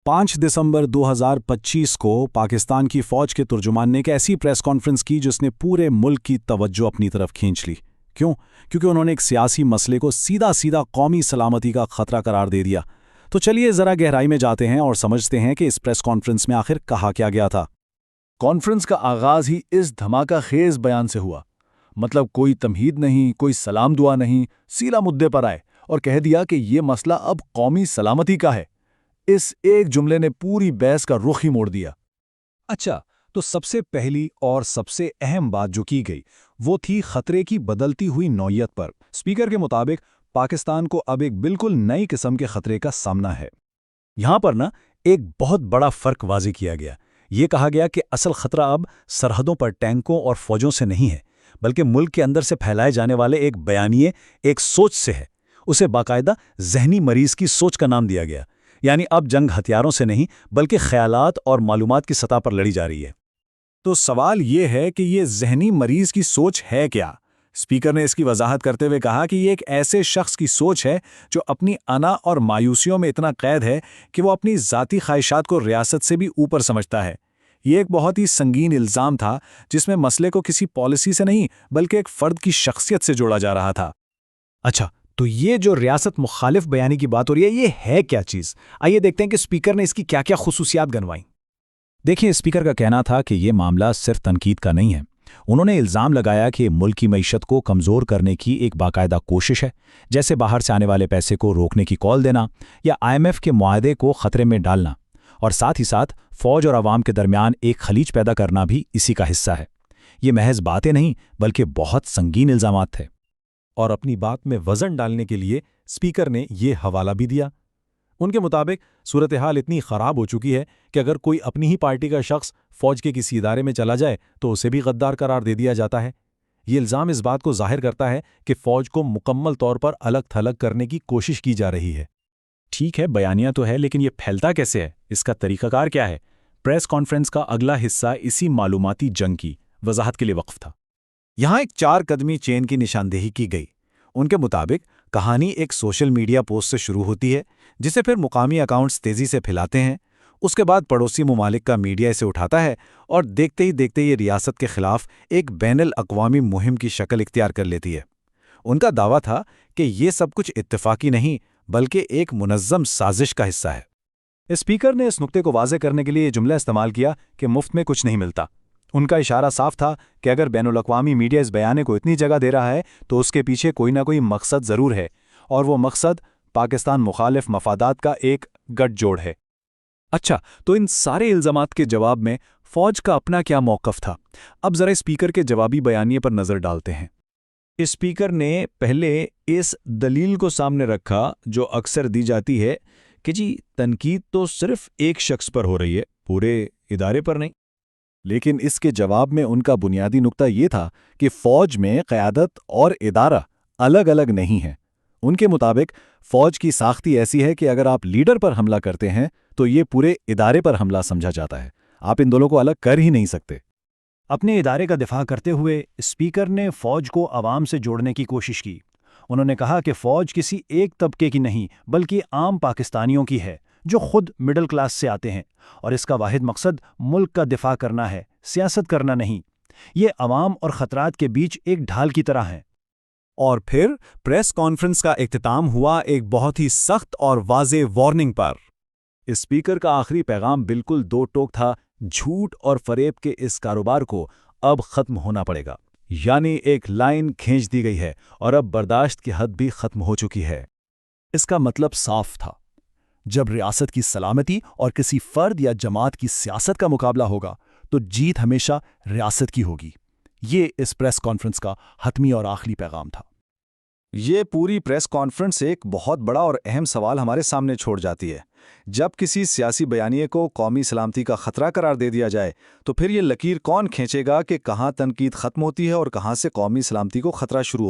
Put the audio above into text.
5 दिसंबर 2025 को पाकिस्तान की फौज के तर्जुमान ने एक ऐसी प्रेस कॉन्फ्रेंस की जिसने पूरे मुल्क की तवज्जो अपनी तरफ खींच ली। क्यों? क्योंकि उन्होंने एक सियासी मसले को सीधा सीधा कौमी सलामती का खतरा करार दे दिया। तो चलिए ज़रा गहराई में जाते हैं और समझते हैं कि इस प्रेस कॉन्फ्रेंस में आखिर कहा क्या गया था। कॉन्फ्रेंस का आगाज ही इस धमाका खेज बयान से हुआ। मतलब कोई तमहीद नहीं, कोई सलाम दुआ नहीं, सीधा मुद्दे पर आए और कह दिया कि ये मसला अब कौमी सलामती का है। इस एक जुमले ने पूरी बहस का रुख ही मोड़ दिया। अच्छा, तो सबसे पहली और सबसे अहम बात जो की गई वो थी खतरे की बदलती हुई नौयत पर। स्पीकर के मुताबिक पाकिस्तान को अब एक बिल्कुल नई किस्म के खतरे का सामना है। यहां पर ना एक बहुत बड़ा फर्क वाज़ेह किया गया। ये कहा गया कि असल खतरा अब सरहदों पर टैंकों और फौजों से नहीं है, बल्कि मुल्क के अंदर से फैलाए जाने वाले एक बयानिए, एक सोच से है। उसे बाकायदा जहनी मरीज की सोच का नाम दिया गया। यानी अब जंग हथियारों से नहीं बल्कि ख्यालात और मालूमात की सतह पर लड़ी जा रही है। तो सवाल ये है कि ये जहनी मरीज की सोच है क्या? स्पीकर ने इसकी वजाहत करते हुए कहा कि ये एक ऐसे शख्स की सोच है जो अपनी अना और मायूसियों में इतना कैद है कि वो अपनी ज़ाती ख्वाहिशात को रियासत से भी ऊपर समझता है। ये एक बहुत ही संगीन इल्ज़ाम था जिसमें मसले को किसी पॉलिसी से नहीं बल्कि एक फ़र्द की शख्सियत से जोड़ा जा रहा था। अच्छा, तो ये जो रियासत मुखालिफ बयानी की बात हो रही है, ये है क्या चीज़? आइए देखते हैं कि स्पीकर ने इसकी क्या क्या खुसूसियात गनवाई। देखिए, स्पीकर का कहना था कि ये मामला सिर्फ तनकीद का नहीं है। उन्होंने इल्ज़ाम लगाया कि मुल्क की मईशत को कमज़ोर करने की एक बाकायदा कोशिश है, जैसे बाहर से आने वाले पैसे को रोकने की कॉल देना या IMF के मुआहदे को खतरे में डालना, और साथ ही साथ फौज और आवाम के दरमियान एक खलीज पैदा करना भी इसी का हिस्सा है। ये महज बातें नहीं बल्कि बहुत संगीन इल्ज़ामात थे। और अपनी बात में वजन डालने के लिए स्पीकर ने ये हवाला भी दिया। उनके मुताबिक सूरत हाल इतनी ख़राब हो चुकी है कि अगर कोई अपनी ही पार्टी का शख्स फौज के किसी इदारे में चला जाए तो उसे भी गद्दार करार दे दिया जाता है। ये इल्ज़ाम इस बात को जाहिर करता है कि फौज को मुकम्मल तौर पर अलग थलग करने की कोशिश की जा रही है। ठीक है, बयानिया तो है, लेकिन ये फैलता कैसे है? इसका तरीक़ाकार क्या है? प्रेस कॉन्फ्रेंस का अगला हिस्सा इसी मालूमाती जंग की वजाहत के लिए वक्फ था। यहाँ एक 4 कदमी चेन की निशानदेही की गई। उनके मुताबिक कहानी एक सोशल मीडिया पोस्ट से शुरू होती है, जिसे फिर मुकामी अकाउंट्स तेज़ी से फैलाते हैं। उसके बाद पड़ोसी मुमालिक का मीडिया इसे उठाता है और देखते ही देखते ये रियासत के खिलाफ एक बैनुल अक़वामी मुहिम की शक्ल इख्तियार कर लेती है। उनका दावा था कि ये सब कुछ इत्तेफाकी नहीं बल्कि एक मुनज़्ज़म साजिश का हिस्सा है। स्पीकर ने इस नुक्ते को वाज़ेह करने के लिए ये जुमला इस्तेमाल किया कि मुफ्त में कुछ नहीं मिलता। उनका इशारा साफ था कि अगर बैनुल अक़वामी मीडिया इस बयाने को इतनी जगह दे रहा है तो उसके पीछे कोई ना कोई मकसद ज़रूर है, और वो मकसद पाकिस्तान मुखालिफ मफादात का एक गठजोड़ है। अच्छा, तो इन सारे इल्ज़ामात के जवाब में फ़ौज का अपना क्या मौक़िफ़ था? अब ज़रा स्पीकर के जवाबी बयानिए पर नज़र डालते हैं। स्पीकर ने पहले इस दलील को सामने रखा जो अक्सर दी जाती है कि जी तनकीद तो सिर्फ एक शख्स पर हो रही है, पूरे इदारे पर नहीं। लेकिन इसके जवाब में उनका बुनियादी नुक्ता ये था कि फ़ौज में क़यादत और इदारा अलग अलग नहीं है। उनके मुताबिक फ़ौज की साख्ती ऐसी है कि अगर आप लीडर पर हमला करते हैं तो ये पूरे इदारे पर हमला समझा जाता है। आप इन दोनों को अलग कर ही नहीं सकते। अपने इदारे का दिफा करते हुए स्पीकर ने फ़ौज को आवाम से जोड़ने की कोशिश की। उन्होंने कहा कि फ़ौज किसी एक तबके की नहीं बल्कि आम पाकिस्तानियों की है जो खुद मिडिल क्लास से आते हैं, और इसका वाहिद मकसद मुल्क का दिफा करना है, सियासत करना नहीं। ये अवाम और ख़तरात के बीच एक ढाल की तरह हैं। और फिर प्रेस कॉन्फ्रेंस का इख्तिताम हुआ एक बहुत ही सख्त और वाज़ेह वार्निंग पर। स्पीकर का आखिरी पैगाम बिल्कुल दो टोक था। झूठ और फरेब के इस कारोबार को अब ख़त्म होना पड़ेगा। यानी एक लाइन खींच दी गई है और अब बर्दाश्त की हद भी ख़त्म हो चुकी है। इसका मतलब साफ था, जब रियासत की सलामती और किसी फ़र्द या जमात की सियासत का मुकाबला होगा तो जीत हमेशा रियासत की होगी। ये इस प्रेस कॉन्फ्रेंस का हतमी और आखिरी पैगाम था। ये पूरी प्रेस कॉन्फ्रेंस एक बहुत बड़ा और अहम सवाल हमारे सामने छोड़ जाती है। जब किसी सियासी बयानिए को कौमी सलामती का खतरा करार दे दिया जाए तो फिर ये लकीर कौन खींचेगा कि कहाँ तनकीद खत्म होती है और कहाँ से कौमी सलामती को खतरा शुरू होता है?